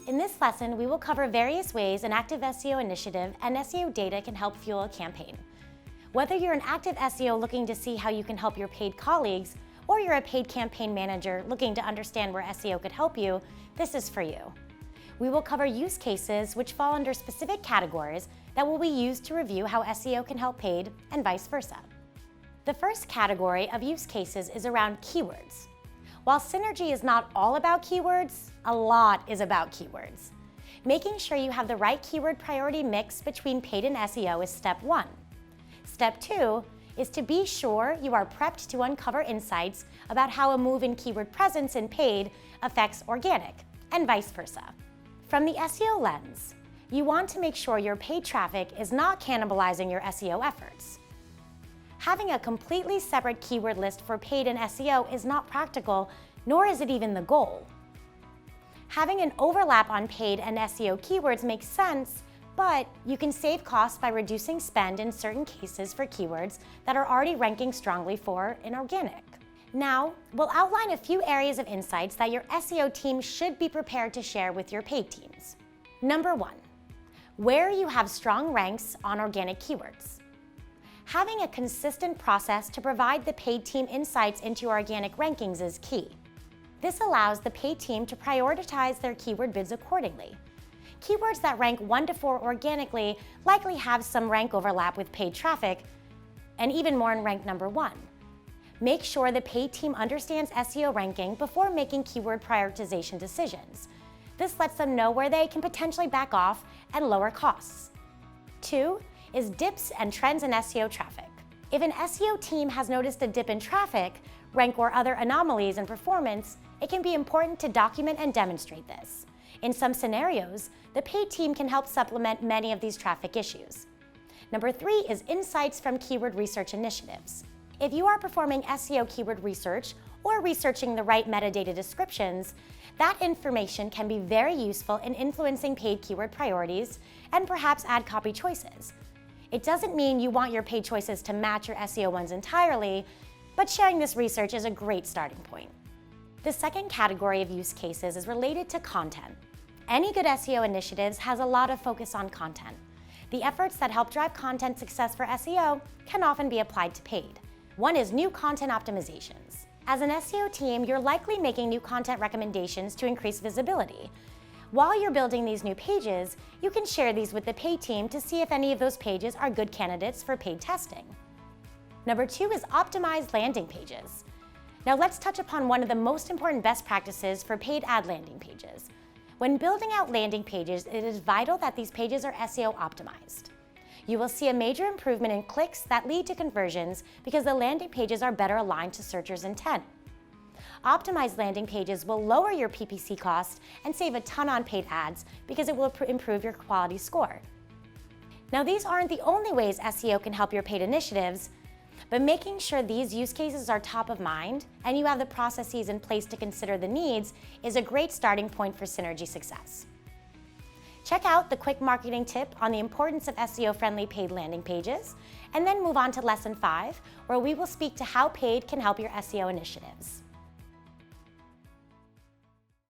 In this lesson, we will cover various ways an active SEO initiative and SEO data can help fuel a campaign. Whether you're an active SEO looking to see how you can help your paid colleagues, or you're a paid campaign manager looking to understand where SEO could help you, this is for you. We will cover use cases which fall under specific categories that will be used to review how SEO can help paid and vice versa. The first category of use cases is around keywords. While Synergy is not all about keywords, a lot is about keywords. Making sure you have the right keyword priority mix between paid and SEO is step one. Step two is to be sure you are prepped to uncover insights about how a move in keyword presence in paid affects organic, and vice versa. From the SEO lens, you want to make sure your paid traffic is not cannibalizing your SEO efforts. Having a completely separate keyword list for paid and SEO is not practical, nor is it even the goal. Having an overlap on paid and SEO keywords makes sense, but you can save costs by reducing spend in certain cases for keywords that are already ranking strongly for in organic. Now, we'll outline a few areas of insights that your SEO team should be prepared to share with your paid teams. Number one, where you have strong ranks on organic keywords. Having a consistent process to provide the paid team insights into organic rankings is key. This allows the paid team to prioritize their keyword bids accordingly. Keywords that rank 1 to 4 organically likely have some rank overlap with paid traffic, and even more in rank number 1. Make sure the paid team understands SEO ranking before making keyword prioritization decisions. This lets them know where they can potentially back off and lower costs. 2 is dips and trends in SEO traffic. If an SEO team has noticed a dip in traffic, rank, or other anomalies in performance, it can be important to document and demonstrate this. In some scenarios, the paid team can help supplement many of these traffic issues. Number 3 is insights from keyword research initiatives. If you are performing SEO keyword research or researching the right metadata descriptions, that information can be very useful in influencing paid keyword priorities and perhaps ad copy choices. It doesn't mean you want your paid choices to match your SEO ones entirely, but sharing this research is a great starting point. The second category of use cases is related to content. Any good SEO initiatives has a lot of focus on content. The efforts that help drive content success for SEO can often be applied to paid. One is new content optimizations. As an SEO team, you're likely making new content recommendations to increase visibility. While you're building these new pages, you can share these with the paid team to see if any of those pages are good candidates for paid testing. Number 2 is optimized landing pages. Now let's touch upon one of the most important best practices for paid ad landing pages. When building out landing pages, it is vital that these pages are SEO optimized. You will see a major improvement in clicks that lead to conversions because the landing pages are better aligned to searchers' intent. Optimized landing pages will lower your PPC cost and save a ton on paid ads because it will improve your quality score. Now, these aren't the only ways SEO can help your paid initiatives, but making sure these use cases are top of mind and you have the processes in place to consider the needs is a great starting point for Synergy success. Check out the quick marketing tip on the importance of SEO-friendly paid landing pages, and then move on to Lesson 5, where we will speak to how paid can help your SEO initiatives.